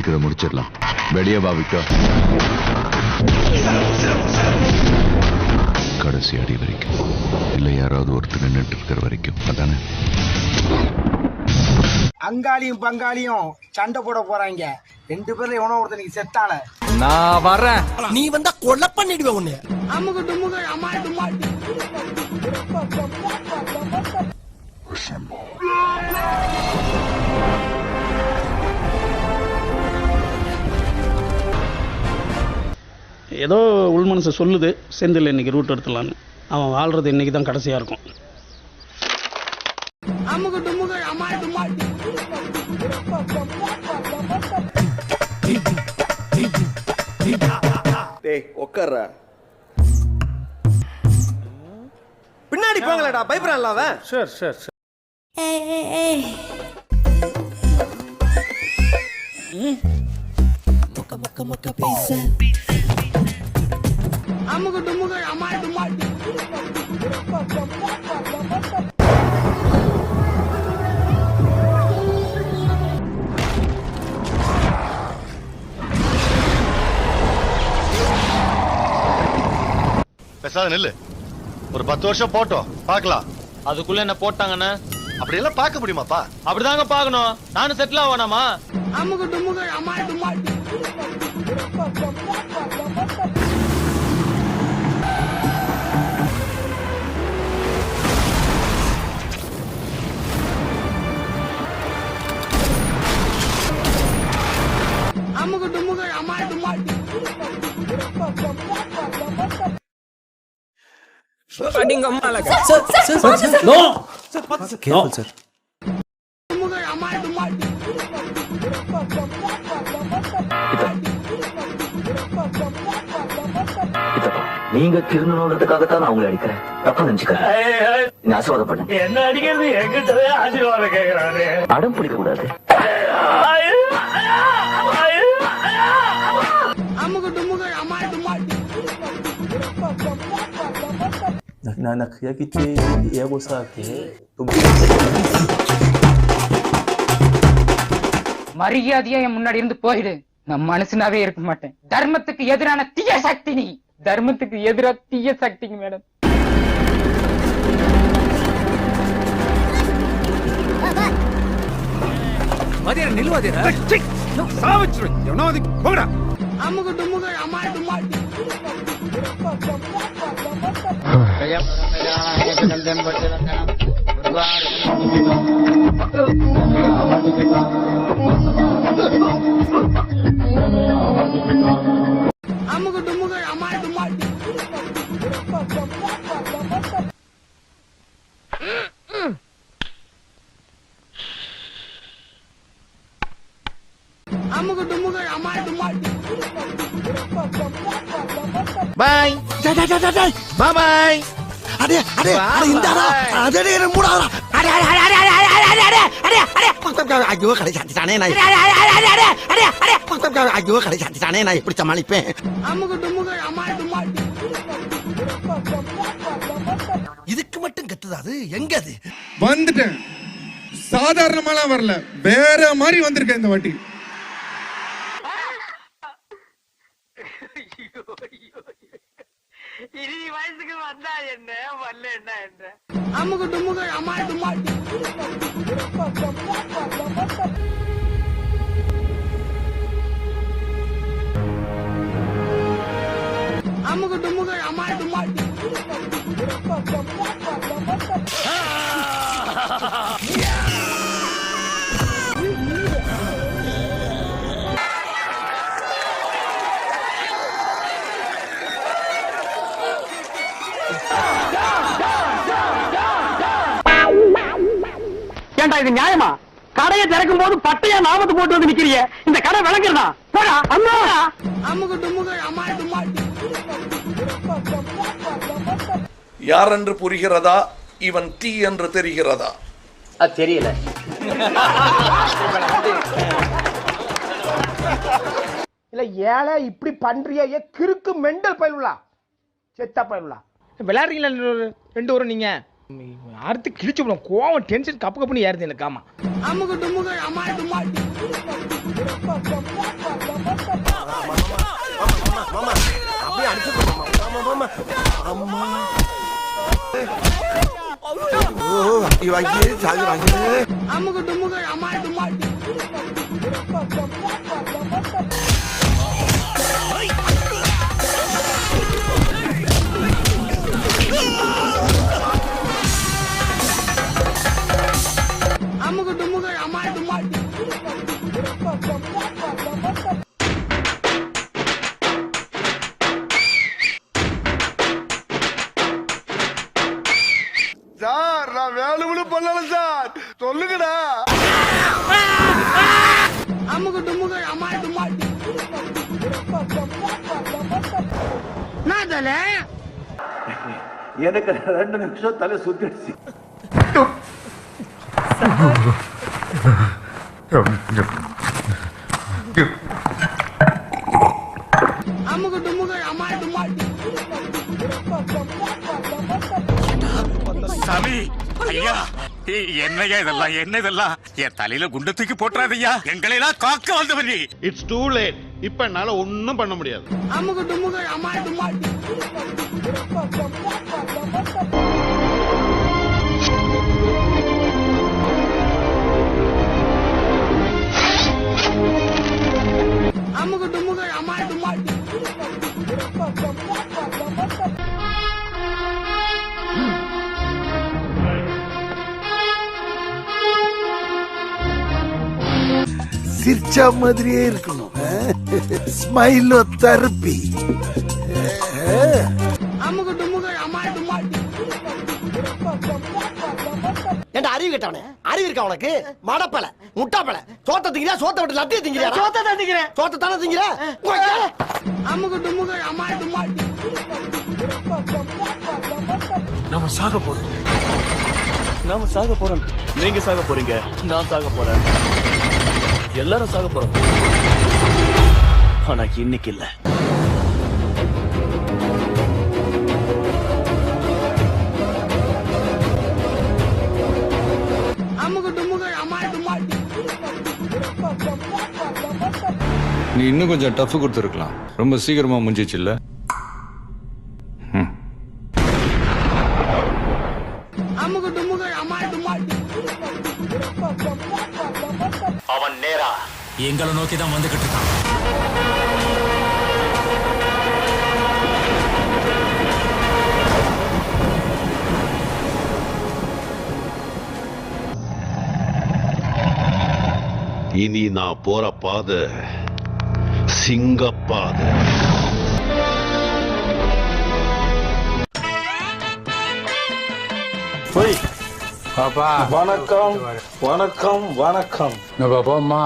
இன்னைக்கு இதை முடிச்சிடலாம். வெளியே வா விக்டர். கடைசி அடி வரைக்கும், இல்லை யாராவது ஒருத்தர் நின்றுட்டு இருக்கிற வரைக்கும். அதானே? அங்காளியும் பங்காளியும் சண்டை போட போறாங்க. 2 பேர்ல எவனோ ஒருத்தர் நீங்க செத்தால. நான் வரேன். நீ வந்தா கொலை பண்ணிடுவேன் உன்னை. அமுக டுமுக அமால் டுமால். ஏதோ உள் மனசு சொல்லுது செந்தில் இன்னைக்கு ரூட் எடுத்துலான்னு. அவன் வாழ்றது இன்னைக்கு தான் கடைசியா இருக்கும். டேய் உட்கார்றா. பின்னாடி போங்களடா, பயப்படலாம் அவன். சரி சரி சரி. பேசாத நெல்லு. ஒரு 10 வருஷம் போட்டோம் பார்க்கலாம். அதுக்குள்ள என்ன போட்டாங்கன்னு அப்படி எல்லாம் பார்க்க முடியுமாப்பா? அப்படிதாங்க பாக்கணும். நானும் செட்டில் ஆகணுமா? அமுக டுமுக அமால் டுமால். அமுக டுமுக அமால் டுமால். அடிங்க அம்மால. நோ. Careful sir. டுமுக அமால் டுமால். நீங்க திருந்தணுன்றதுக்காகத்தான் நான் உங்களை அடிக்கிறேன். தப்பா நினைச்சுக்கிறேன். நீ ஆசீர்வாதம் பண்ணு. என்ன அடிக்கிறது? எங்கிட்ட ஆசீர்வாதம் கேக்குறாரு. அடம் பிடிக்க கூடாது. அமுக டுமுக அமால் டுமால். Na kiyakite yago sake மரியாதையா என் முன்னாடி இருந்து போயிடு. நான் மனுஷனாவே இருக்க மாட்டேன். தர்மத்துக்கு எதிரான தீய சக்தி நீ. தர்மத்துக்கு எதிரான தீய சக்திங்க மேடம். மதியானம் நில்லுவாதேடா. சாவச்சுரு. எவனாவது போடா. அமுக டுமுக அமால் டுமால். அமுக டுமுக அமால் டுமால். அமுக டுமுக அமால் டுமால். பை. By by. அடே அடே இந்தாடா. அடே மூடாடா. அடே அடே அடே அடே அடே அடே அடே அடே. ஐயோ கடை சாத்திட்டானே நான். அடே அடே அடே அடே அடே. ஐயோ கடை சாத்திட்டானே நான் எப்படி சமாளிப்பேன்? அமுக டுமுக அமால் டுமால். இதுக்கு மட்டும் கத்துதா அது? எங்க அது? வந்துட்டேன். சாதாரணமாலாம் வரல, வேற மாதிரி வந்திருக்கேன் இந்த வாட்டி. இனி வயசுக்கு வந்தா என்ன வரல என்ன? அமுக டுமுக அமால் டுமால். அமுக டுமுக அமால் டுமால். ஏண்டா இது நியாயமா? கடையை திறக்கும் போது பட்டையா நாமத்து போட்டு வந்து நிக்கிறீங்க. இந்த கடை விளங்குறதா? போடா அம்மா. அமுக டுமுக அமால் டுமால். யார் என்று புரிகிறதா? இவன் தீ என்று தெரிகிறதா? அது தெரியல. இல்ல ஏழை இப்படி பண்றியே கிறுக்கு மெண்டல் பயிலுலா செத்த பயிலுலா. விளையாடுறீங்களா 2 வரும் நீங்க? அடுத்து கிழிச்சு கோவம் டென்ஷன் கப்பு கப்புன்னு ஏறுது எனக்கு. ஆமா. அமுக டுமுக அமால் டுமால். அப்படியே அடிச்சு அம்மா அம்முக்கு டும்முக்கு அம்மா டும்மா அம்முக்கு டும்முக்கு அம்மா டும்மா சார் நான் வேலுமனு பண்ணல சார் சொல்லுங்கடா அம்முக்கு டும்முக்கு அம்மா டும்மா நான் தலை எனக்கு 2 நிமிஷம் தலை சுத்திடுச்சு அம்முக்கு டும்முக்கு அம்மா டும்மா சாமி ஐயா என்னையா இதெல்லாம் என்ன இதெல்லாம் என் தலையில குண்டு தூக்கி போட்டுறாதையா எங்களை எல்லாம் காக்க வந்தவன் நீ. இட்ஸ் டூ லேட் இப்ப என்னால ஒண்ணும் பண்ண முடியாது அம்முக்கு டும்முக்கு அம்மா டும்மா அம்முக்கு டும்முக்கு அம்மா டும்மா சிரிச்சா மாதிரியே இருக்கணும் ஸ்மைல் தெரப்பி அம்முக்கு டும்முக்கு அம்மா டும்மா ஏண்டா அறிவு கேட்டவனே அறிவு இருக்கா உனக்கு மடப்பல முட்டாப்பல சோத்த திங்கிறியா சோத்த விட்டு லட்டிய திங்கிறியா சோத்த தான் திங்கிறேன் சோத்த தானே திங்கிற அம்முக்கு டும்முக்கு அம்மா டும்மா நாம சாக போறோம் நீங்க சாக போறீங்க நான் சாக போறேன் எல்லாரும் சாக போறோம் ஆனா இன்னைக்கு இல்ல அம்முக்கு டும்முக்கு அம்மா டும்மா நீ இன்னும் கொஞ்சம் டஃப் கொடுத்துருக்கலாம் ரொம்ப சீக்கிரமா முடிஞ்சிச்சு இல்ல அம்முக்கு டும்முக்கு அம்மா டும்மா அவன் நேரா எங்களை நோக்கி தான் வந்துகிட்டு இருக்கான் இனி நான் போற பாதை சிங்கப்பாதை பாப்பா வணக்கம் வணக்கம் வணக்கம் பாப்பா அம்மா